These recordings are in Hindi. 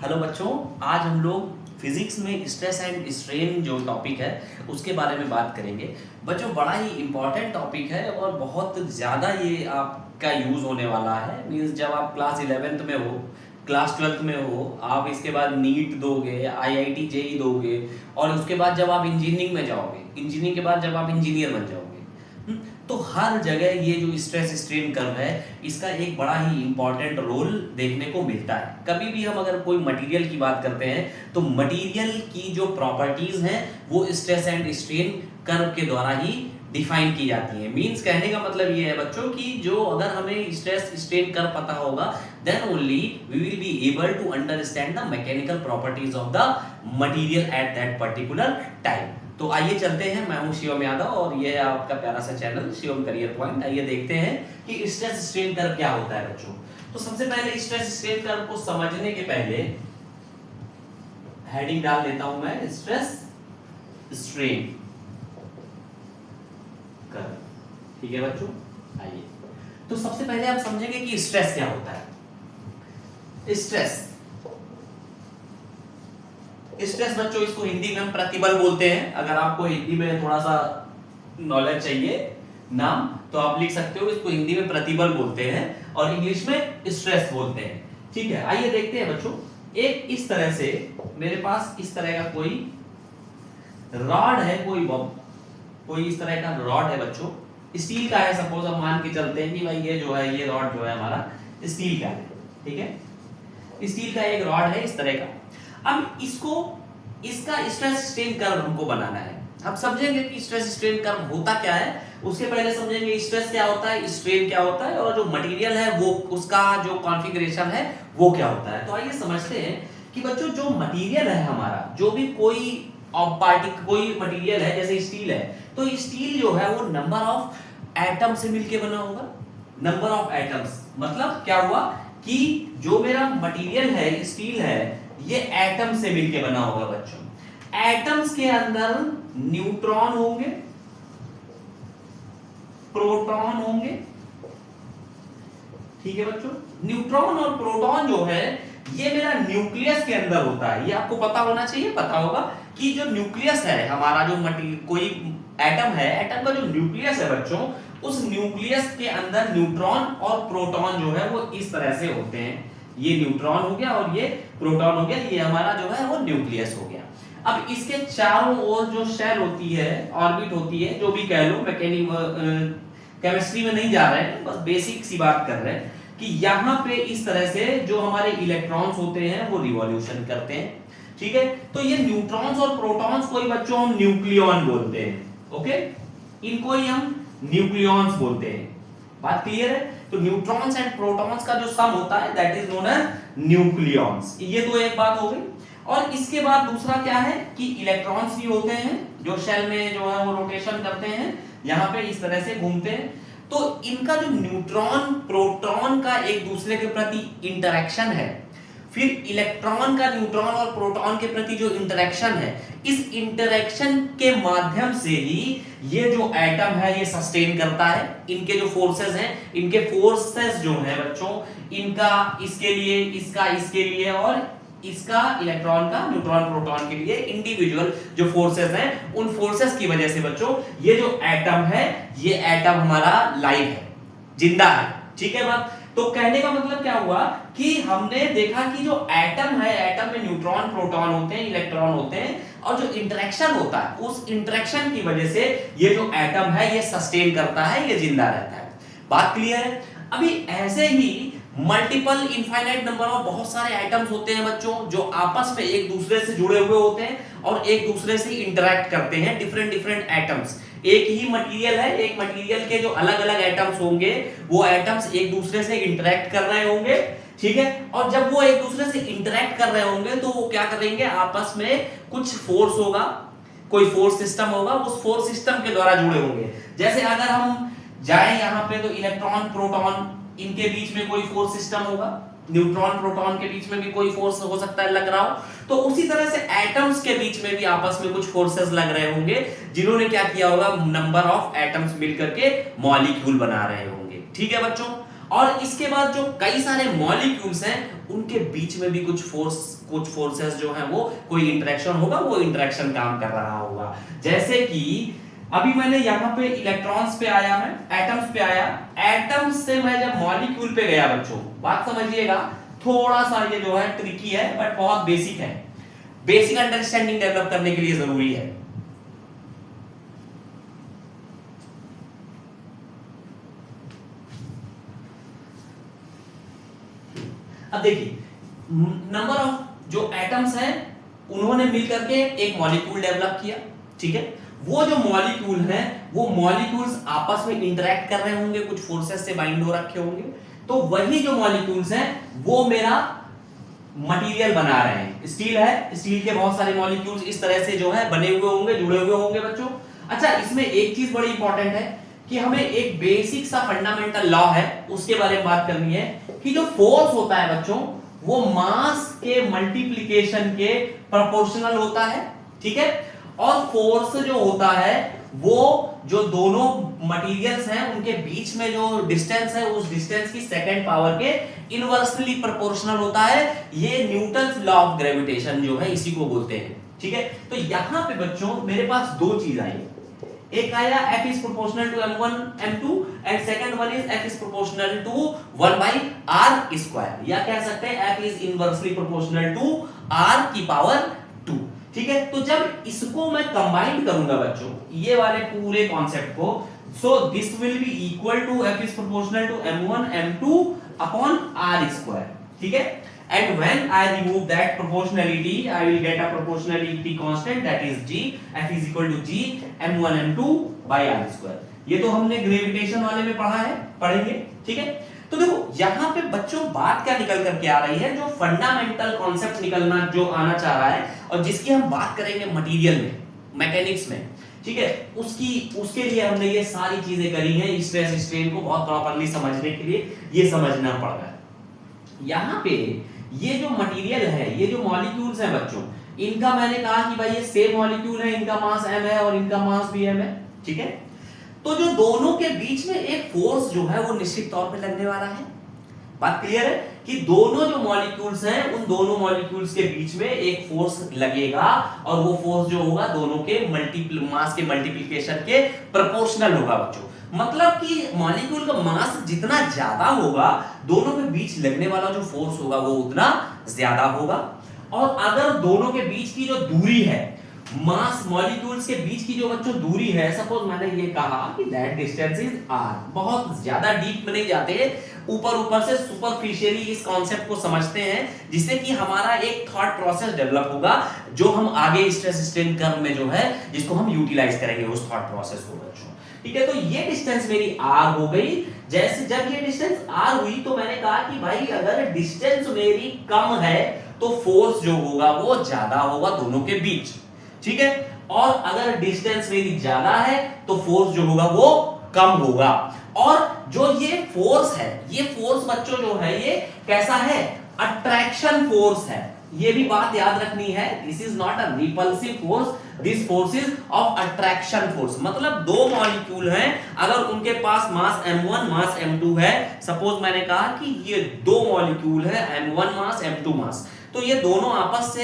हेलो बच्चों, आज हम लोग फिजिक्स में स्ट्रेस एंड स्ट्रेन जो टॉपिक है उसके बारे में बात करेंगे। बच्चों, बड़ा ही इम्पोर्टेंट टॉपिक है और बहुत ज़्यादा ये आपका यूज़ होने वाला है। मीन्स जब आप क्लास 11th में हो, क्लास 12th में हो, आप इसके बाद नीट दोगे, IIT JEE दोगे और उसके बाद जब आप इंजीनियरिंग में जाओगे, इंजीनियरिंग के बाद जब आप इंजीनियर बन जाओगे, तो हर जगह ये जो स्ट्रेस स्ट्रेन कर्व है इसका एक बड़ा ही इंपॉर्टेंट रोल देखने को मिलता है। कभी भी हम अगर कोई मटेरियल की बात करते हैं तो मटेरियल की जो प्रॉपर्टीज हैं वो स्ट्रेस एंड स्ट्रेन कर्व के द्वारा ही डिफाइन की जाती है। मींस कहने का मतलब ये है बच्चों कि जो अगर हमें स्ट्रेस स्ट्रेन कर्व पता होगा then only we will be able to understand the mechanical properties of the material at that particular time. तो आइए चलते हैं, मैं हूं शिवम यादव और ये है आपका प्यारा सा चैनल शिवम करियर पॉइंट। आइए देखते हैं कि स्ट्रेस स्ट्रेन कर्व क्या होता है बच्चों। तो सबसे पहले स्ट्रेस स्ट्रेन कर्व को समझने के पहले हेडिंग डाल देता हूं मैं, स्ट्रेस स्ट्रेन कर्व। ठीक है बच्चों, आइए तो सबसे पहले आप समझेंगे कि स्ट्रेस क्या होता है। स्ट्रेस बच्चों, इसको हिंदी में हम प्रतिबल बोलते हैं। अगर आपको हिंदी में थोड़ा सा नॉलेज चाहिए नाम तो आप लिख सकते हो, इसको हिंदी में प्रतिबल बोलते हैं और इंग्लिश में स्ट्रेस बोलते हैं। ठीक है, आइए देखते हैं बच्चों। एक इस तरह से मेरे पास इस तरह का कोई रॉड है, कोई इस तरह का रॉड है बच्चों, स्टील का है। सपोज हम मान के चलते हैं कि भाई ये जो है, ये रॉड जो है हमारा स्टील का है। ठीक है, स्टील का एक रॉड है इस तरह का। अब इसका स्ट्रेस स्ट्रेन कर्व हमको बनाना है। अब समझेंगे कि स्ट्रेस स्ट्रेन कर्व होता क्या है, उसके पहले समझेंगे स्ट्रेस क्या होता है, स्ट्रेन क्या होता है और जो मटेरियल है वो उसका जो कॉन्फ़िगरेशन है वो क्या होता है। तो आइए समझते हैं कि बच्चों जो मटेरियल है हमारा, जो भी कोई मटेरियल है, जैसे स्टील है, तो स्टील जो है वो नंबर ऑफ एटम से मिलके बना होगा। नंबर ऑफ एटम्स मतलब क्या हुआ कि जो मेरा मटेरियल है, स्टील है, ये एटम से मिलके बना होगा बच्चों। एटम्स के अंदर न्यूट्रॉन होंगे, प्रोटॉन होंगे। ठीक है बच्चों, न्यूट्रॉन और प्रोटॉन जो है ये मेरा न्यूक्लियस के अंदर होता है। ये आपको पता होना चाहिए, पता होगा कि जो न्यूक्लियस है हमारा, जो कोई एटम है, एटम का जो न्यूक्लियस है बच्चों, उस न्यूक्लियस के अंदर न्यूट्रॉन और प्रोटॉन जो है वो इस तरह से होते हैं। ये न्यूट्रॉन हो गया और ये प्रोटॉन हो गया, ये हमारा जो है वो न्यूक्लियस हो गया। अब इसके चारों ओर जो शेल होती है, ऑर्बिट होती है, जो भी कह लो, केमिस्ट्री में नहीं जा रहे हैं, बस बेसिक सी बात कर रहे हैं कि यहाँ पे इस तरह से जो हमारे इलेक्ट्रॉन्स होते हैं वो रिवॉल्यूशन करते हैं। ठीक है, तो ये न्यूट्रॉन्स और प्रोटॉन्स को ही बच्चों हम न्यूक्लियॉन बोलते हैं। ओके, इनको ही हम न्यूक्लियॉन्स बोलते हैं। बात क्लियर है? तो न्यूट्रॉन्स एंड प्रोटॉन्स का जो सम होता है that is known as nucleons. ये तो एक बात हो गई। और इसके बाद दूसरा क्या है कि इलेक्ट्रॉन्स भी होते हैं जो शेल में जो है वो रोटेशन करते हैं, यहाँ पे इस तरह से घूमते हैं। तो इनका जो न्यूट्रॉन प्रोटॉन का एक दूसरे के प्रति इंटरेक्शन है, फिर इलेक्ट्रॉन का न्यूट्रॉन और प्रोटॉन के प्रति जो इंटरेक्शन है, इस इंटरेक्शन के माध्यम से ही ये जो एटम है ये सस्टेन करता है। इनके जो फोर्सेस हैं, इनके फोर्सेस जो हैं बच्चों, इनका इसके लिए, इसका इसके लिए और इसका इलेक्ट्रॉन का न्यूट्रॉन प्रोटॉन के लिए इंडिविजुअल जो फोर्सेस हैं, उन फोर्सेस की वजह से बच्चों ये जो एटम है, ये एटम हमारा लाइव है, जिंदा है। ठीक है बात? तो कहने का मतलब क्या हुआ कि हमने देखा कि जो एटम है, एटम में न्यूट्रॉन प्रोटॉन होते हैं, इलेक्ट्रॉन होते हैं और जो इंटरेक्शन होता है, उस इंटरेक्शन की वजह से ये जो एटम है ये सस्टेन करता है, ये जिंदा रहता है। बात क्लियर है? अभी ऐसे ही मल्टीपल इनफाइनाइट नंबर ऑफ बहुत सारे एटम्स होते हैं बच्चों जो आपस में एक दूसरे से जुड़े हुए होते हैं और एक दूसरे से इंटरैक्ट करते हैं। डिफरेंट एटम्स, एक ही मटेरियल है, एक मटेरियल के जो अलग अलग एटम्स होंगे वो एटम्स एक दूसरे से इंटरैक्ट कर रहे होंगे। ठीक है, और जब वो एक दूसरे से इंटरैक्ट कर रहे होंगे तो वो क्या करेंगे, आपस में कुछ फोर्स होगा, कोई फोर्स सिस्टम होगा, उस फोर्स सिस्टम के द्वारा जुड़े होंगे। जैसे अगर हम जाए यहाँ पे तो इलेक्ट्रॉन प्रोटॉन इनके बीच में कोई फोर्स सिस्टम होगा, न्यूट्रॉन प्रोटॉन के बीच में भी कोई फोर्स हो सकता है लग रहा हो। तो उसी तरह से एटम्स के बीच में भी आपस में कुछ फोर्सेस लग रहे होंगे, जिन्होंने क्या किया होगा, नंबर ऑफ एटम्स मिलकर के मॉलिक्यूल बना रहे होंगे। ठीक है बच्चों, और इसके बाद जो कई सारे मॉलिक्यूल्स हैं उनके बीच में भी कुछ फोर्सेस जो हैं वो कोई इंटरेक्शन होगा, वो इंटरेक्शन काम कर रहा होगा। जैसे कि अभी मैंने यहां पे इलेक्ट्रॉन्स पे आया, मैं एटम्स पे आया, एटम्स से मैं जब मॉलिक्यूल पे गया बच्चों, बात समझिएगा, थोड़ा सा ये जो है ट्रिकी है बट बहुत बेसिक है, बेसिक अंडरस्टैंडिंग डेवलप करने के लिए जरूरी है। अब देखिए, नंबर ऑफ जो एटम्स हैं उन्होंने मिलकर के एक मॉलिक्यूल डेवलप किया, ठीक है। वो जो मॉलिक्यूल हैं वो मॉलिक्यूल्स आपस में इंटरेक्ट कर रहे होंगे, कुछ फोर्सेस से बाइंड हो रखे होंगे, तो वही जो मॉलिक्यूल्स हैं वो मेरा मटेरियल बना रहे हैं। स्टील है, स्टील के बहुत सारे मॉलिक्यूल्स इस तरह से जो है बने हुए होंगे, जुड़े हुए होंगे बच्चों। अच्छा, इसमें एक चीज बड़ी इंपॉर्टेंट है कि हमें एक बेसिक सा फंडामेंटल लॉ है उसके बारे में बात करनी है कि जो फोर्स होता है बच्चों वो मास के मल्टीप्लिकेशन के प्रोपोर्शनल होता है, ठीक है। और फोर्स जो होता है वो जो दोनों मटेरियल्स हैं उनके बीच में जो डिस्टेंस है उस डिस्टेंस की सेकंड पावर के इनवर्सली प्रोपोर्शनल होता है। ये न्यूटन्स लॉ ऑफ ग्रेविटेशन जो है इसी को बोलते हैं, ठीक है। तो यहां पे बच्चों मेरे पास दो चीज आई, एक आया f is proportional to m1 m2 and second one is f is proportional to 1 by r square, या कह सकते हैं f is inversely proportional to r की पावर 2, ठीक है। तो जब इसको मैं कंबाइन करूंगा बच्चों ये वाले पूरे कॉन्सेप्ट को, so this will be equal to f is proportional to m1 m2 upon r square, ठीक है। And when I remove that proportionality, I will get a proportionality constant that is g, f is equal to g m1 m2 by r square। ये तो हमने ग्रेविटेशन वाले में पढ़ा है, पढ़ेंगे, ठीक है। तो देखो यहाँ पे बच्चों बात क्या निकल करके आ रही है, जो फंडामेंटल कॉन्सेप्ट निकलना जो आना चाह रहा है और जिसकी हम बात करेंगे मटेरियल में, मैकेनिक्स में, ठीक है, उसके लिए हमने ये सारी चीजें करी हैं। स्ट्रेस स्ट्रेन को बहुत प्रॉपर्ली समझने के लिए ये समझना पड़ रहा है। यहाँ पे ये जो मटेरियल है, ये जो मॉलिक्यूल्स हैं बच्चों, इनका मैंने कहा कि भाई ये सेम मॉलिक्यूल है, इनका मास m है और इनका मास भी m है, ठीक है। तो जो दोनों के बीच में एक फोर्स जो है वो निश्चित तौर पे लगने वाला है। बात क्लियर है कि दोनों जो मॉलिक्यूल्स हैं उन दोनों मॉलिक्यूल्स के बीच में एक फोर्स लगेगा और वो फोर्स जो होगा दोनों के मास के मल्टीप्लिकेशन के प्रोपोर्शनल होगा बच्चों। मतलब कि मॉलिक्यूल का मास जितना ज्यादा होगा दोनों के बीच लगने वाला जो फोर्स होगा वो उतना ज्यादा होगा। और अगर दोनों के बीच की जो दूरी है, मास मॉलिक्यूल्स के बीच की जो बच्चों दूरी है, सपोज मैंने ये कहा कि दैट डिस्टेंस इज r, बहुत ज्यादा डीप में नहीं जाते, ऊपर से सुपरफिशियली इस कॉन्सेप्ट को समझते हैं जिससे कि हमारा एक थॉट प्रोसेस डेवलप होगा जो हम आगे स्ट्रेस स्ट्रेन कर्व में जो है जिसको हम यूटिलाइज करेंगे उस थॉट प्रोसेस को बच्चों, ठीक है। तो ये डिस्टेंस मेरी r हो गई। जैसे जब ये डिस्टेंस r हुई तो मैंने कहा कि भाई अगर डिस्टेंस मेरी कम है तो फोर्स जो होगा वो ज्यादा होगा दोनों के बीच, ठीक है। और अगर डिस्टेंस मेरी ज्यादा है तो फोर्स जो होगा वो कम होगा। और जो ये फोर्स है, ये फोर्स बच्चों जो है ये कैसा है, अट्रैक्शन फोर्स है। ये भी बात याद रखनी है, this is not a repulsive force, this force is of attraction force. मतलब दो मॉलिक्यूल हैं, अगर उनके पास मास m1 मास m2 है, सपोज मैंने कहा कि ये दो मॉलिक्यूल है m1 मास m2 मास, तो ये दोनों आपस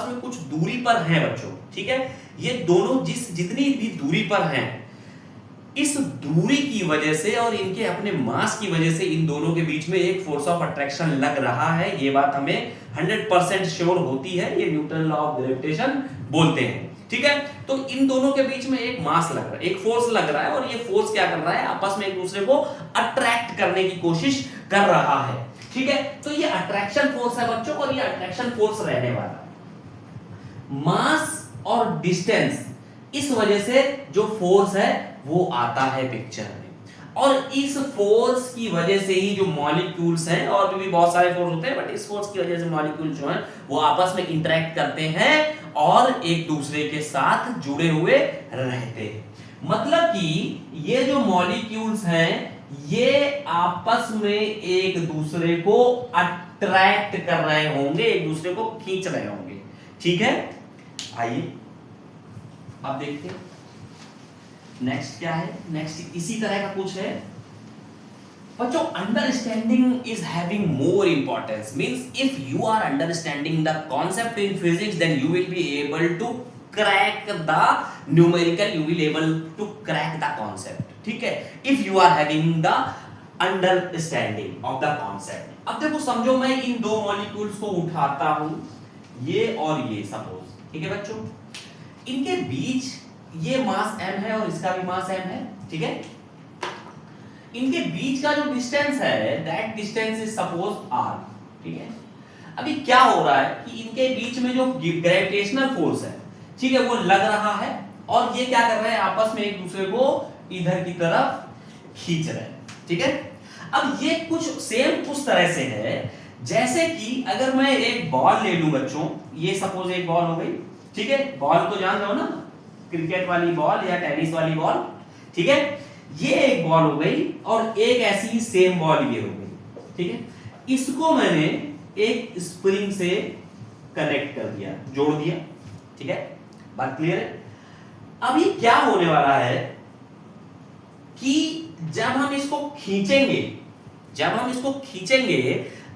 में कुछ दूरी पर हैं बच्चों, ठीक है। ये दोनों जितनी भी दूरी पर हैं, इस दूरी की वजह से और इनके अपने मास की वजह से इन दोनों के बीच में एक फोर्स ऑफ अट्रैक्शन लग रहा है। ये बात हमें 100% श्योर होती है, ये न्यूटन लॉ ऑफ ग्रेविटेशन बोलते हैं, ठीक है। तो इन दोनों के बीच में एक मास लग रहा है, एक फोर्स लग रहा है, और ये फोर्स क्या कर रहा है, आपस में एक दूसरे को अट्रैक्ट करने की कोशिश कर रहा है, ठीक है। तो ये अट्रैक्शन फोर्स है बच्चों, और ये अट्रैक्शन फोर्स रहने वाला है। मास और डिस्टेंस, इस वजह से जो फोर्स है वो आता है पिक्चर में, और इस फोर्स की वजह से ही जो मॉलिक्यूल्स हैं, और भी बहुत सारे फोर्स होते हैं, बट इस फोर्स की वजह से मॉलिक्यूल्स जो हैं वो आपस में इंटरेक्ट करते हैं और एक दूसरे के साथ जुड़े हुए रहते हैं। मतलब कि ये जो मॉलिक्यूल्स हैं ये आपस में एक दूसरे को अट्रैक्ट कर रहे होंगे, एक दूसरे को खींच रहे होंगे, ठीक है। आइए अब देखते हैं नेक्स्ट क्या है। नेक्स्ट इसी तरह का कुछ है, बच्चों understanding is having more importance, means if you are understanding the concept in physics then you will be able to crack the numerical, you will able to crack the concept, ठीक है, if you are having the understanding of the concept. अब देखो समझो मैं इन दो मॉलिक्यूल्स को उठाता हूं, ये और ये सपोज, ठीक है बच्चों, इनके बीच ये मास m है और इसका भी मास m है, ठीक है, इनके बीच का जो डिस्टेंस है that distance is suppose r, ठीक है। अभी क्या हो रहा है कि इनके बीच में जो ग्रेविटेशनल फोर्स है, ठीक है, वो लग रहा है और ये क्या कर रहे हैं आपस में एक दूसरे को इधर की तरफ खींच रहे हैं, ठीक है। अब ये कुछ सेम उस तरह से है जैसे कि अगर मैं एक बॉल ले लूं बच्चों, ये सपोज एक बॉल हो गई, ठीक है, बॉल तो जान रहे हो ना, क्रिकेट वाली बॉल या टेनिस वाली बॉल, ठीक है, ये एक बॉल हो गई और एक ऐसी ही सेम बॉल ये हो गई, ठीक है, इसको मैंने एक स्प्रिंग से कनेक्ट कर दिया, जोड़ दिया, ठीक है, बात क्लियर है। अभी क्या होने वाला है कि जब हम इसको खींचेंगे,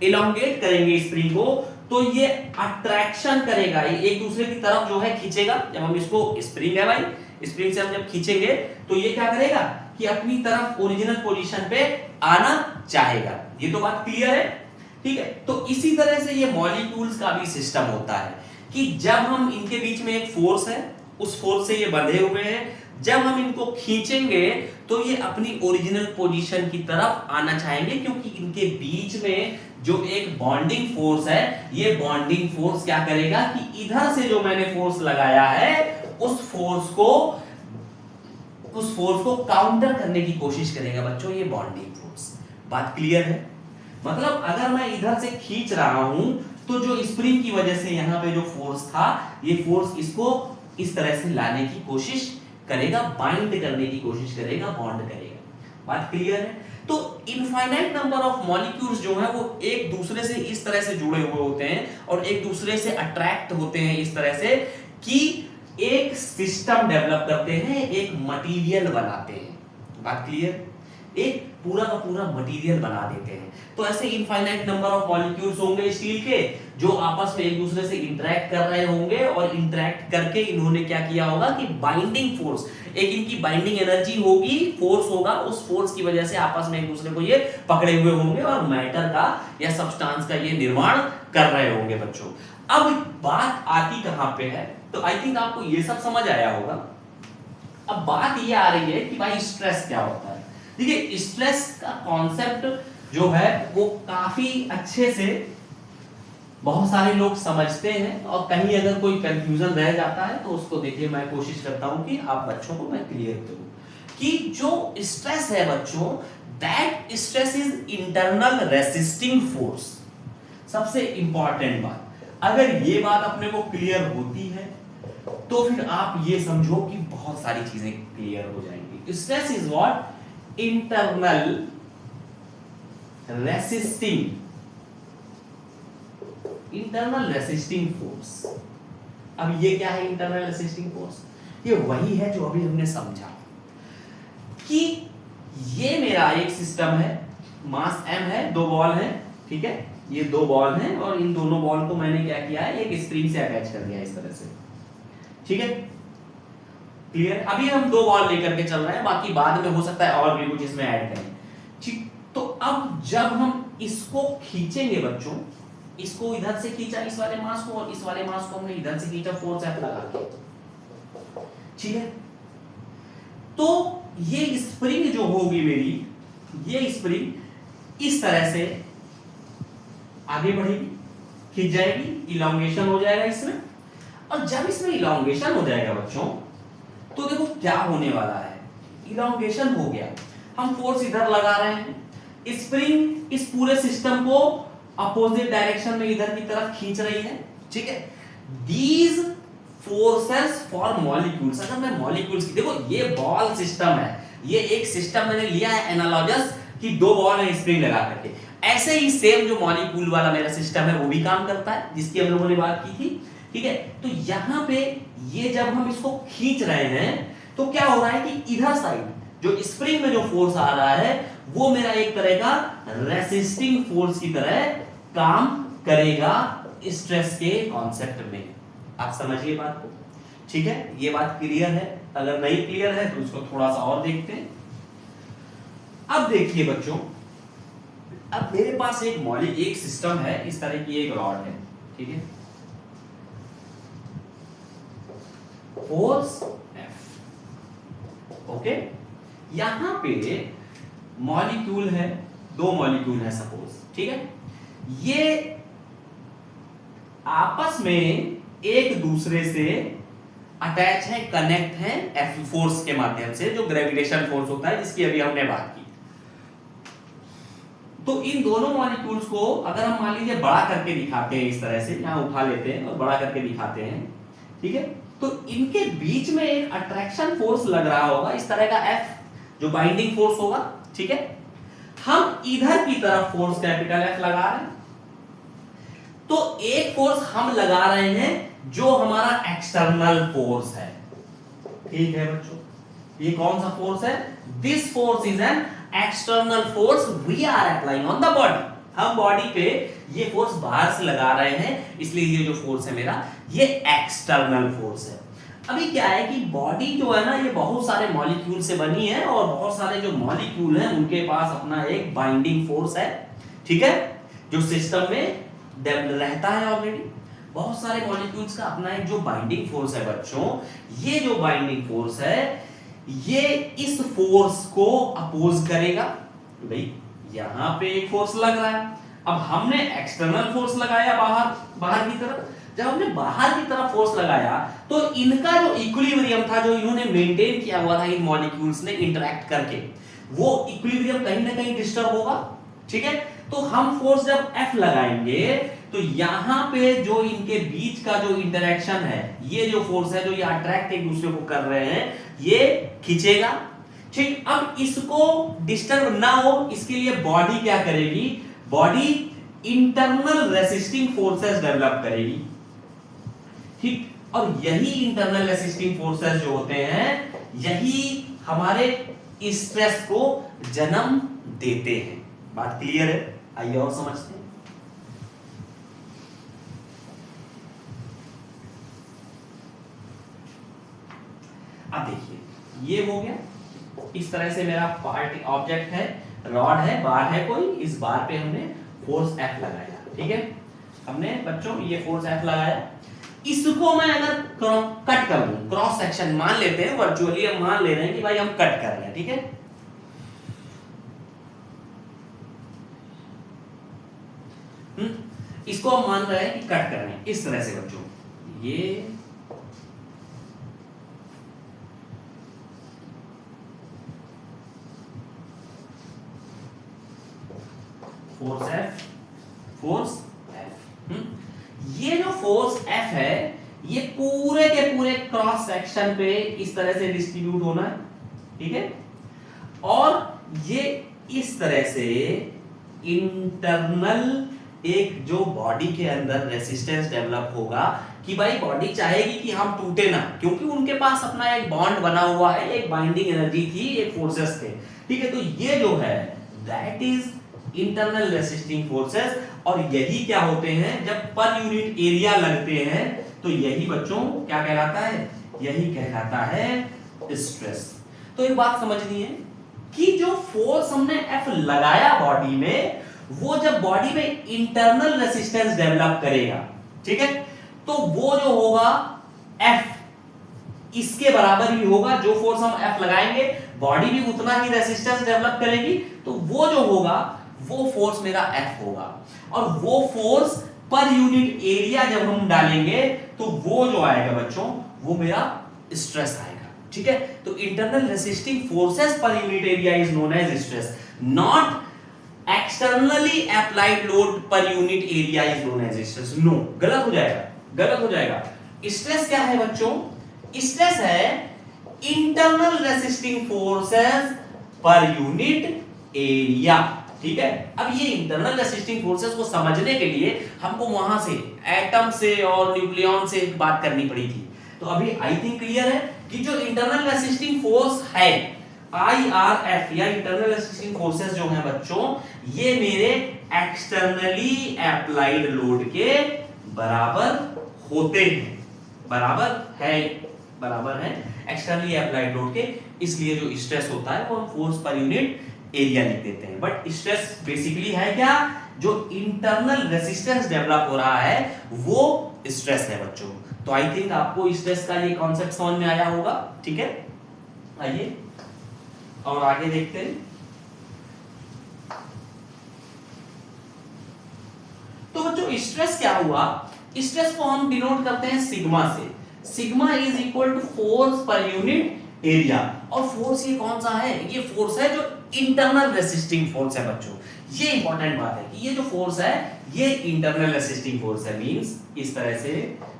इलोंगेट करेंगे स्प्रिंग को, तो ये अट्रैक्शन करेगा, ये एक दूसरे की तरफ जो है खींचेगा। जब हम इसको, स्प्रिंग है भाई, स्प्रिंग से हम जब खींचेंगे तो ये क्या करेगा कि अपनी तरफ ओरिजिनल पोजीशन पे आना चाहेगा। ये तो बात क्लियर है, ठीक है। तो इसी तरह से ये मॉलिक्यूल्स का भी सिस्टम होता है कि जब हम इनके बीच में एक फोर्स है, उस फोर्स से ये बंधे हुए हैं, जब हम इनको खींचेंगे तो ये अपनी ओरिजिनल पोजीशन की तरफ आना चाहेंगे, क्योंकि इनके बीच में जो एक बॉन्डिंग फोर्स है, ये बॉन्डिंग फोर्स क्या करेगा कि इधर से जो मैंने फोर्स लगाया है उस फोर्स को काउंटर करने की कोशिश करेगा बच्चों, ये बॉन्डिंग फोर्स। बात क्लियर है? मतलब अगर मैं इधर से खींच रहा हूं तो जो स्प्रिंग की वजह से यहां पे जो फोर्स था, ये फोर्स इसको इस तरह से लाने की कोशिश करेगा, बाइंड करने की कोशिश करेगा, बॉन्ड करेगा। बात क्लियर है? तो इनफाइनाइट नंबर ऑफ मॉलिक्यूल्स जो है वो एक दूसरे से इस तरह से जुड़े हुए होते हैं और एक दूसरे से अट्रैक्ट होते हैं इस तरह से कि एक सिस्टम डेवलप करते हैं, एक मटेरियल बनाते हैं। बात क्लियर? एक पूरा का पूरा मटेरियल बना देते हैं। तो ऐसे इनफाइनाइट नंबर ऑफ मॉलिक्यूल्स होंगे स्टील के जो आपस में एक दूसरे से इंटरेक्ट कर रहे होंगे और इंटरेक्ट करके इन्होंने क्या किया होगा कि बाइंडिंग फोर्स, एक इनकी बाइंडिंग एनर्जी होगी, फोर्स होगा, उस फोर्स की वजह से आपस में एक दूसरे को ये पकड़े हुए होंगे और मैटर का या सब्सटेंस का ये निर्माण कर रहे होंगे बच्चों। अब बात आती कहां पे है? तो आई थिंक आपको ये सब समझ आया होगा। अब बात ये आ रही है कि भाई स्ट्रेस क्या होता है। देखिए स्ट्रेस का कॉन्सेप्ट जो है वो काफी अच्छे से बहुत सारे लोग समझते हैं और कहीं अगर कोई कंफ्यूजन रह जाता है तो उसको देखिए मैं कोशिश करता हूं कि आप बच्चों को मैं क्लियर करूं कि जो स्ट्रेस है बच्चों, that stress is internal resisting force. सबसे इंपॉर्टेंट बात, अगर ये बात अपने को क्लियर होती है तो फिर आप ये समझो कि बहुत सारी चीजें क्लियर हो जाएंगी। Stress is what? Internal resisting force. अब ये क्या है इंटरनल रेसिस्टिंग फोर्स? ये वही है जो अभी हमने समझा कि ये मेरा एक सिस्टम है, मास m है, दो बॉल है, ठीक है, ये दो बॉल हैं और इन दोनों बॉल को मैंने क्या किया है, एक स्प्रिंग से अटैच कर दिया इस तरह से, ठीक है, क्लियर? अभी हम दो बॉल लेकर के चल रहे हैं, बाकी बाद में हो सकता है और भी कुछ इसमें ऐड करें, ठीक। तो अब जब हम इसको खींचेंगे बच्चों, इसको इधर से खींचा इस वाले मास को और इस वाले मास को हमने इधर से खींचा फोर्स F लगा के, ठीक है, तो ये स्प्रिंग जो होगी मेरी, ये स्प्रिंग इस तरह से आगे बढ़ेगी, खींच जाएगी, इलॉन्गेशन हो जाएगा इसमें। और जब इसमें इलॉन्गेशन हो जाएगा बच्चों तो देखो क्या होने वाला है, इलॉन्गेशन हो गया, हम फोर्स इधर लगा रहे हैं, स्प्रिंग इस पूरे सिस्टम को अपोजिट डायरेक्शन में इधर की तरफ खींच रही है, ठीक है। दीज फोर्सेस फॉर मॉलिक्यूल्स, अगर मैं मॉलिक्यूल्स की, देखो ये बॉल सिस्टम है, ये एक सिस्टम मैंने लिया है एनालॉगस कि दो बॉल है स्प्रिंग लगा करके, ऐसे ही सेम जो मॉलिक्यूल वाला मेरा सिस्टम है वो भी काम करता है जिसकी हम लोगों ने बात की थी, ठीक है। तो यहां पे ये जब हम इसको खींच रहे हैं तो क्या हो रहा है कि इधर साइड जो स्प्रिंग में जो फोर्स आ रहा है वो मेरा एक तरह का रेसिस्टिंग फोर्स की तरह काम करेगा स्ट्रेस के कॉन्सेप्ट में। आप समझिए बात को, ठीक है? ये बात क्लियर है? अगर नहीं क्लियर है तो इसको थोड़ा सा और देखते हैं। अब देखिए बच्चों, अब मेरे पास एक सिस्टम है, इस तरह की एक रॉड है, ठीक है? Force F, okay? यहां पे मॉलिक्यूल है, 2 मॉलिक्यूल है सपोज, ठीक है? ये आपस में एक दूसरे से अटैच है, कनेक्ट है F फोर्स के माध्यम से, जो ग्रेविटेशन फोर्स होता है जिसकी अभी हमने बात की। तो इन दोनों मॉलिक्यूल्स को अगर हम मान लीजिए बड़ा करके दिखाते हैं, इस तरह से यहां उठा लेते हैं और बड़ा करके दिखाते हैं, ठीक है? तो इनके बीच में एक अट्रैक्शन फोर्स लग रहा होगा, इस तरह का F, जो बाइंडिंग फोर्स होगा, ठीक है? हम इधर की तरफ फोर्स कैपिटल F लगा रहे हैं, तो एक फोर्स हम लगा रहे हैं जो हमारा एक्सटर्नल फोर्स है, ठीक है बच्चों? ये कौन सा फोर्स है? This force is an external force we are applying on the body. हम बॉडी पे ये फोर्स बाहर से लगा रहे हैं, इसलिए ये जो फोर्स है मेरा, ये एक्सटर्नल फोर्स है। अभी क्या है कि बॉडी जो है ना, ये बहुत सारे मॉलिक्यूल से बनी है और बहुत सारे जो मॉलिक्यूल हैं उनके पास अपना एक बाइंडिंग फोर्स है, ठीक है? जो सिस्टम में रहता है ऑलरेडी। बहुत सारे मॉलिक्यूल्स का अपना एक जो बाइंडिंग फोर्स है बच्चों, ये जो बाइंडिंग फोर्स है ये इस फोर्स को अपोज करेगा। भाई यहां पे एक फोर्स लग रहा है, अब हमने एक्सटर्नल फोर्स लगाया बाहर की तरफ। जब हमने बाहर की तरफ फोर्स लगाया तो इनका जो इक्विलिब्रियम था, जो इन्होंने मेंटेन किया हुआ था इन मॉलिक्यूल्स ने इंटरैक्ट करके, वो इक्विलिब्रियम कहीं ना कहीं डिस्टर्ब होगा, ठीक है? तो हम फोर्स जब F लगाएंगे तो यहां पे जो इनके बीच का जो इंटरेक्शन है, ये जो फोर्स है जो ये अट्रैक्ट एक दूसरे को कर रहे हैं, ये खींचेगा, ठीक? अब इसको डिस्टर्ब ना हो इसके लिए बॉडी क्या करेगी? Body internal resisting forces develop करेगी, ठीक? और यही इंटरनल रेसिस्टिंग फोर्सेस जो होते हैं, यही हमारे स्ट्रेस को जन्म देते हैं। बात क्लियर है? आइए और समझते हैं। अब देखिए, ये हो गया, इस तरह से मेरा पार्ट ऑब्जेक्ट है, रॉड है, बार है कोई, इस बार पे हमने फोर्स F लगाया, ठीक है? हमने बच्चों ये फोर्स F लगाया, इसको मैं अगर कट कर दूं, क्रॉस सेक्शन मान लेते हैं, वर्चुअली हम मान ले रहे हैं कि भाई हम कट कर रहे हैं, ठीक है? इसको हम मान रहे हैं कि कट कर रहे हैं, इस तरह से बच्चों, ये फोर्स F, ये जो फोर्स F है ये पूरे के पूरे क्रॉस सेक्शन पे इस तरह से डिस्ट्रीब्यूट होना है, ठीक है? और ये इस तरह से इंटरनल एक जो बॉडी के अंदर रेसिस्टेंस डेवलप होगा कि भाई बॉडी चाहेगी कि हम टूटे ना, क्योंकि उनके पास अपना एक बॉन्ड बना हुआ है, एक बाइंडिंग एनर्जी थी, एक फोर्सेस थे, ठीक है? तो ये जो है that is internal resisting forces. और यही क्या होते हैं, जब पर यूनिट एरिया लगते हैं तो यही बच्चों क्या कहलाता है? यही कहलाता है स्ट्रेस। तो एक बात समझनी है कि जो फोर्स हमने F लगाया बॉडी में, वो जब बॉडी में इंटरनल रेसिस्टेंस डेवलप करेगा, ठीक है? तो वो जो होगा F इसके बराबर ही होगा। जो फोर्स हम F लगाएंगे बॉडी भी उतना ही रेसिस्टेंस डेवलप करेगी, तो वो जो होगा वो फोर्स मेरा F होगा। और वो फोर्स पर यूनिट एरिया जब हम डालेंगे तो वो जो आएगा बच्चों, वो मेरा स्ट्रेस आएगा, ठीक है? तो internal resisting forces per unit area is known as stress, not externally applied load per unit area is known as stress. No, गलत हो जाएगा, गलत हो जाएगा। स्ट्रेस क्या है बच्चों? स्ट्रेस है internal resisting forces per unit area, ठीक है? अब ये इंटरनल रेसिस्टिंग फोर्सेस को समझने के लिए हमको वहां से एटम से और न्यूक्लियॉन से बात करनी पड़ी थी। तो अभी आई थिंक क्लियर है कि जो इंटरनल रेसिस्टिंग फोर्स है IRF या इंटरनल रेसिस्टिंग फोर्सेस जो हैं बच्चों, ये मेरे एक्सटर्नली अप्लाइड लोड के बराबर होते हैं, बराबर है एक्सटर्नली अप्लाइड लोड के। इसलिए जो स्ट्रेस होता है वो हम फोर्स पर यूनिट एरिया लिख देते हैं। बट स्ट्रेस बेसिकली है क्या, जो इंटरनल रेजिस्टेंस डेवलप हो रहा है वो स्ट्रेस है बच्चों। तो आई थिंक आपको स्ट्रेस का ये कॉन्सेप्ट समझ में आया होगा। ठीक है, आइए और आगे देखते हैं। तो बच्चों स्ट्रेस क्या हुआ, स्ट्रेस को हम डिनोट करते हैं सिग्मा से। Sigma is equal to force per unit area. और फोर्स ये कौन सा है, ये फोर्स है जो इंटरनल रेसिस्टिंग फोर्स है बच्चों। ये इंपॉर्टेंट बात है कि ये जो फोर्स है ये इंटरनल रेसिस्टिंग फोर्स है। मींस इस तरह से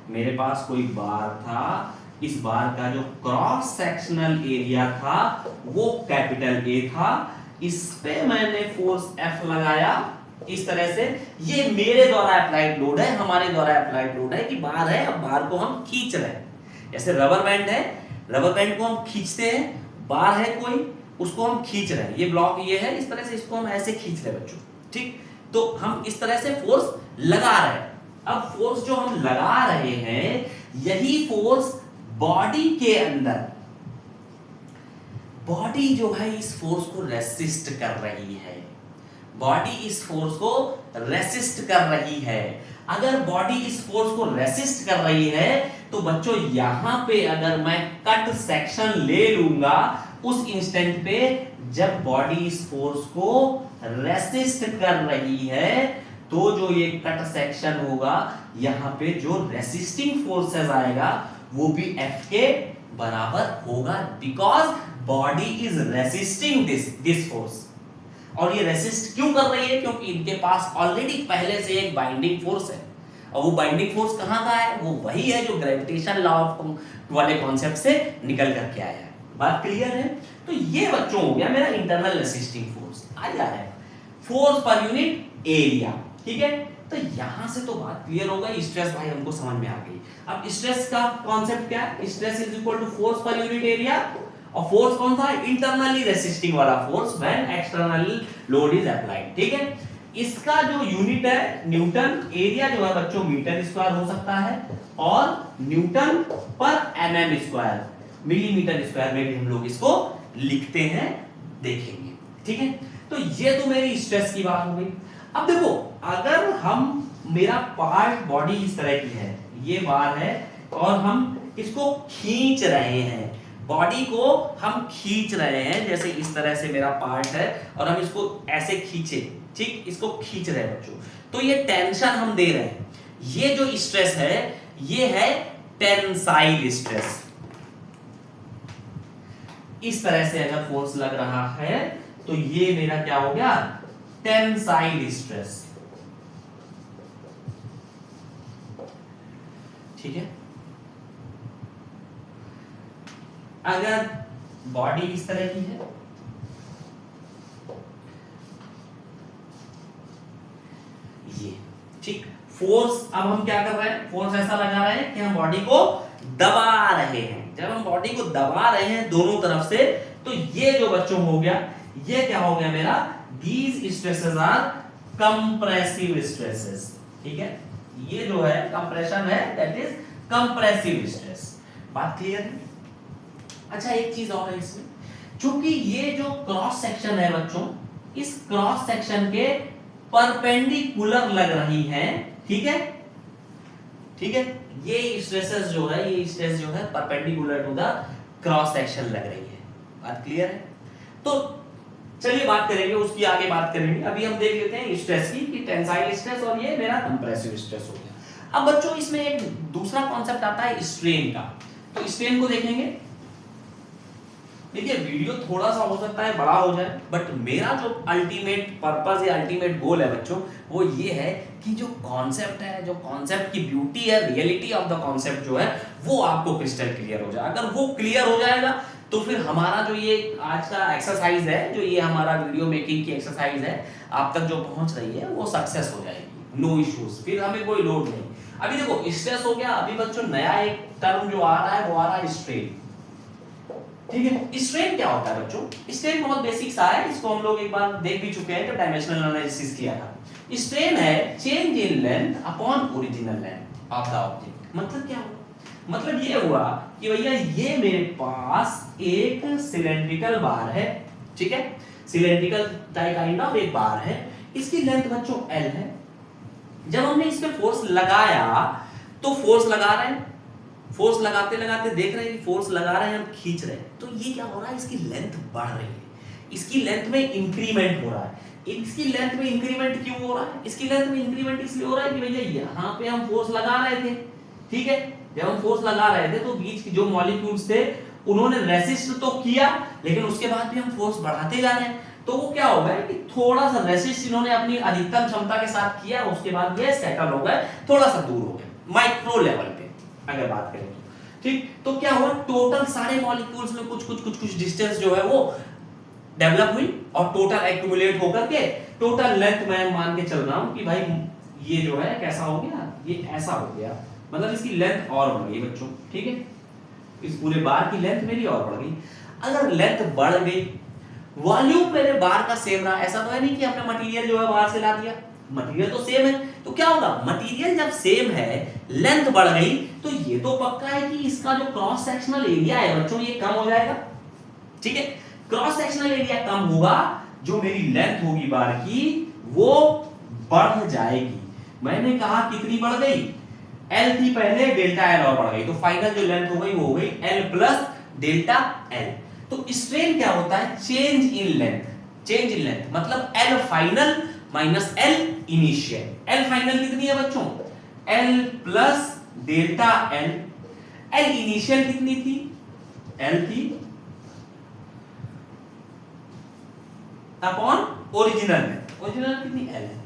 मेरे पास कोई बार था, इस बार का जो क्रॉस सेक्शनल एरिया था वो कैपिटल A था, इस पे मैंने फोर्स F लगाया इस तरह से। ये मेरे द्वारा अप्लाइड लोड है, हमारे द्वारा अप्लाइड लोड है कि बार है, अब बार को हम खींच रहे हैं। जैसे रबर बैंड है, रबर बैंड को हम खींचते हैं, बार है कोई उसको हम खींच रहे हैं, ये ब्लॉक ये है, इस तरह से इसको हम ऐसे खींच रहे हैं बच्चों। ठीक, तो हम इस तरह से फोर्स लगा रहे हैं। अब फोर्स जो हम लगा रहे हैं यही फोर्स बॉडी के अंदर, बॉडी जो है इस फोर्स को रेसिस्ट कर रही है, बॉडी इस फोर्स को रेसिस्ट कर रही है। अगर बॉडी इस फोर्स को रेसिस्ट कर रही है तो बच्चों यहां पे अगर मैं कट सेक्शन ले लूंगा उस इंस्टेंट पे जब बॉडी इस फोर्स को रेसिस्ट कर रही है तो जो ये कट सेक्शन होगा यहां पे जो रेसिस्टिंग फोर्सेस आएगा वो भी F के बराबर होगा, because body is resisting this force. और ये रेसिस्ट क्यों कर रही है, क्योंकि इनके पास ऑलरेडी पहले से एक बाइंडिंग फोर्स है। और वो बाइंडिंग फोर्स कहां का है, वो वही है जो ग्रेविटेशन लॉ ऑफ वाले कॉन्सेप्ट से निकल करके आया है। बात क्लियर है। तो ये बच्चों हो गया मेरा इंटरनल रेसिस्टिंग फोर्स। आया है फोर्स पर यूनिट एरिया। ठीक है, तो यहां से तो बात क्लियर हो गई, स्ट्रेस भाई हमको समझ में आ गई। अब स्ट्रेस का कॉन्सेप्ट क्या है, stress is equal to force per unit area. और फोर्स कौन सा है, इंटरनली रेसिस्टिंग वाला force when external load is applied. ठीक है, इसका जो यूनिट है न्यूटन, एरिया जो है बच्चों मीटर स्क्वायर हो सकता है और न्यूटन पर mm स्क्वायर, मिलीमीटर स्क्वायर में भी हम लोग इसको लिखते हैं, देखेंगे। ठीक है, तो ये तो मेरी स्ट्रेस की बात हो गई। अब देखो अगर हम, मेरा पार्ट बॉडी इस तरह की है, ये बार है और हम इसको खींच रहे हैं, बॉडी को हम खींच रहे हैं, जैसे इस तरह से मेरा पार्ट है और हम इसको ऐसे खींचे, ठीक, इसको खींच रहे हैं बच्चों, तो ये टेंशन हम दे रहे हैं। ये जो स्ट्रेस है ये है टेंसाइल स्ट्रेस। इस तरह से अगर फोर्स लग रहा है तो ये मेरा क्या हो गया, टेंसाइल स्ट्रेस। ठीक है, अगर बॉडी इस तरह की है, ये ठीक, फोर्स अब हम क्या कर रहे हैं, फोर्स ऐसा लगा रहे हैं कि हम बॉडी को दबा रहे हैं। जब हम बॉडी को दबा रहे हैं दोनों तरफ से, तो ये जो बच्चों हो गया, ये क्या हो गया मेरा, these stresses are compressive stresses। ठीक है, ये जो है कंप्रेशन है, that is compressive stress। बात क्लियर है। अच्छा एक चीज और है इसमें, क्योंकि ये जो क्रॉस सेक्शन है बच्चों, इस क्रॉस सेक्शन के परपेंडिकुलर लग रही है। ठीक है, ठीक है, ये स्ट्रेसेस जो है, ये स्ट्रेस जो है perpendicular to the cross section लग रही है। बात क्लियर है। तो चलिए बात करेंगे, उसकी आगे बात करेंगे। अभी हम देख लेते हैं स्ट्रेस की, कि टेंसाइल स्ट्रेस और ये मेरा कंप्रेसिव स्ट्रेस हो गया। अब बच्चों इसमें एक दूसरा कॉन्सेप्ट आता है स्ट्रेन का, तो स्ट्रेन को देखेंगे। देखिए वीडियो थोड़ा सा हो सकता है बड़ा हो जाए, बट मेरा जो अल्टीमेट पर्पस या अल्टीमेट गोल है बच्चों, वो ये है कि जो कॉन्सेप्ट है, जो कॉन्सेप्ट की ब्यूटी है, रियलिटी ऑफ द कॉन्सेप्ट जो है वो आपको क्रिस्टल क्लियर हो जाए। अगर वो क्लियर हो जाएगा तो फिर हमारा जो ये आज का एक्सरसाइज है, जो ये हमारा वीडियो मेकिंग की एक्सरसाइज है, आप तक जो पहुंच रही है वो सक्सेस हो जाएगी, नो इश्यूज, फिर हमें कोई लोड नहीं। अभी देखो स्ट्रेस हो गया, अभी बच्चों नया एक टर्म जो आ रहा है वो आ रहा है स्ट्रेन। ठीक है। स्ट्रेन क्या होता है बच्चों? स्ट्रेन बहुत बेसिक सा है, इसको हम लोग एक बार देख भी चुके हैं जब डायमेंशनल एनालिसिस किया था। स्ट्रेन है change in length upon original length of the object. मतलब क्या हुआ? मतलब ये हुआ कि भैया ये मेरे पास एक सिलेंड्रिकल बार है, ठीक है, सिलेंड्रिकल काइंड ऑफ एक बार है, इसकी लेंथ बच्चों L है। जब हमने इस पे फोर्स लगाया तो फोर्स लगा रहे हैं, फोर्स लगाते लगाते देख रहे हैं फोर्स लगा रहे हैं, हम खींच रहे हैं, तो ये क्या हो रहा है, इसकी लेंथ बढ़ रही है, इसकी लेंथ में इंक्रीमेंट हो रहा है। इसकी लेंथ में इंक्रीमेंट क्यों हो रहा है? इसकी लेंथ में इंक्रीमेंट इसलिए हो रहा है कि भैया यहाँ पे हम फोर्स लगा रहे थे, ठीक है, जब हम फोर्स लगा रहे थे तो बीच के जो मॉलिक्यूल्स थे उन्होंने रेसिस्ट तो किया, लेकिन उसके बाद भी हम फोर्स बढ़ाते जा रहे हैं, तो वो क्या हो गया कि थोड़ा सा रेसिस्ट इन्होंने अपनी अधिकतम क्षमता के साथ किया, उसके बाद ये सेटल हो गए, थोड़ा सा दूर हो गए माइक्रो लेवल पे अगर बात करें तो, ठीक। तो क्या हुआ, टोटल सारे मॉलिक्यूल्स में कुछ डिस्टेंस जो है वो डेवलप हुई और टोटल एक्यूमुलेट होकर के टोटल लेंथ मैं मान के चल रहा हूं कि भाई ये जो है कैसा हो गया, ये ऐसा हो गया, मतलब इसकी लेंथ और बढ़ गई बच्चों, ठीक है, इस पूरे बार की लेंथ मेरी और बढ़ गई। अगर लेंथ बढ़ गई, वॉल्यूम मेरे बार का सेम रहा, ऐसा तो है नहीं कि हमने मटेरियल जो है बाहर से ला दिया, मटेरियल तो सेम है, तो क्या होगा, मटेरियल जब सेम है, लेंथ बढ़ गई, तो ये तो पक्का है कि इसका जो क्रॉस सेक्शनल एरिया है बच्चों ये कम हो जाएगा, ठीक है, क्रॉस सेक्शनल एरिया कम होगा, जो मेरी लेंथ होगी बार की वो बढ़ जाएगी। मैंने कहा कितनी बढ़ गई, L थी पहले, डेल्टा L और बढ़ गई, तो फाइनल जो लेंथ हो गई वो हो गई L प्लस डेल्टा L। तो स्ट्रेन क्या होता है, change in length, change in length मतलब L final minus L initial. L final कितनी है बच्चों, L plus delta L। L initial कितनी थी, L थी अपॉन ओरिजिनल में, ओरिजिनल कितनी L है,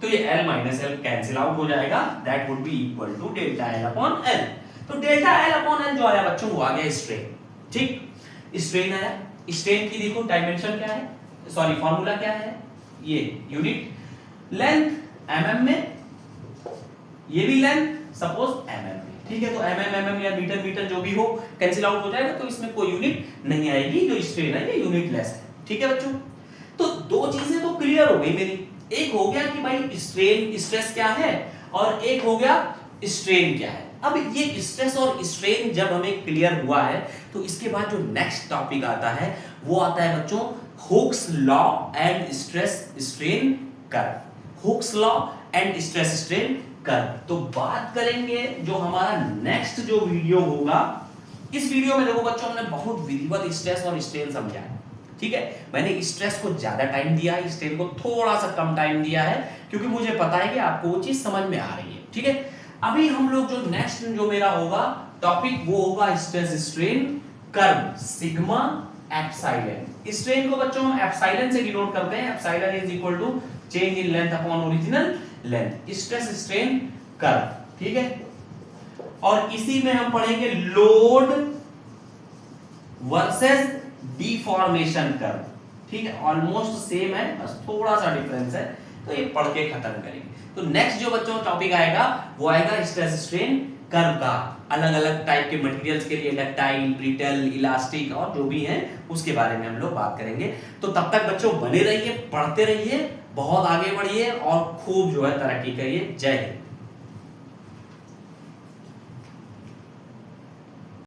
तो ये L minus L cancel out हो जाएगा, that would be equal to delta L upon L। तो डेल्टा L अपॉन L जो आया बच्चों वो आ गया स्ट्रेन, ठीक, स्ट्रेन आया। स्ट्रेन की देखो डायमेंशन क्या है, सॉरी फॉर्मूला क्या है, ये यूनिट, लेंथ mm में, ये भी लेंथ सपोज mm में, ठीक है, तो mm या मीटर मीटर जो भी हो कैंसिल आउट हो जाएगा, तो इसमें कोई यूनिट नहीं आएगी, जो स्ट्रेन है ये यूनिट लेस है, ठीक है बच्चों। तो दो चीजें तो क्लियर हो गई मेरी, एक हो गया कि भाई स्ट्रेन स्ट्रेस क्या है, और एक हो गया स्ट्रेन क्या है। अब ये स्ट्रेस और स्ट्रेन जब हमें क्लियर हुआ है, तो इसके बाद जो नेक्स्ट टॉपिक आता है वो आता है बच्चों Hooke's law and stress strain curve, Hooke's law and stress strain curve. तो बात करेंगे जो हमारा नेक्स्ट जो वीडियो होगा, इस वीडियो में देखो बच्चों हमने बहुत विधिवत स्ट्रेस और स्ट्रेन समझा है, ठीक है, मैंने स्ट्रेस को ज्यादा टाइम दिया है, स्ट्रेन को थोड़ा सा कम टाइम दिया है, क्योंकि मुझे पता है कि आपको वो चीज समझ में आ रही है, ठीक है। अभी हम लोग जो नेक्स्ट जो मेरा होगा टॉपिक वो होगा stress strain curve sigma epsilon. Strain को बच्चों हम एप्सिलॉन से डिनोट करते हैं, epsilon is equal to change in length upon original length, stress strain curve, ठीक है। और इसी में हम पढ़ेंगे लोड वर्सेस डिफॉर्मेशन कर्व, ठीक है, ऑलमोस्ट सेम है, बस थोड़ा सा डिफरेंस है, तो ये पढ़ के खत्म करेंगे। तो नेक्स्ट जो बच्चों टॉपिक आएगा वो आएगा स्ट्रेस स्ट्रेन कर्व का, अलग अलग टाइप के मटेरियल्स के लिए, डक्टाइल, ब्रिटल, इलास्टिक और जो भी हैं उसके बारे में हम लोग बात करेंगे। तो तब तक बच्चों बने रहिए, पढ़ते रहिए, बहुत आगे बढ़िए और खूब जो है तरक्की करिए। जय हिंद।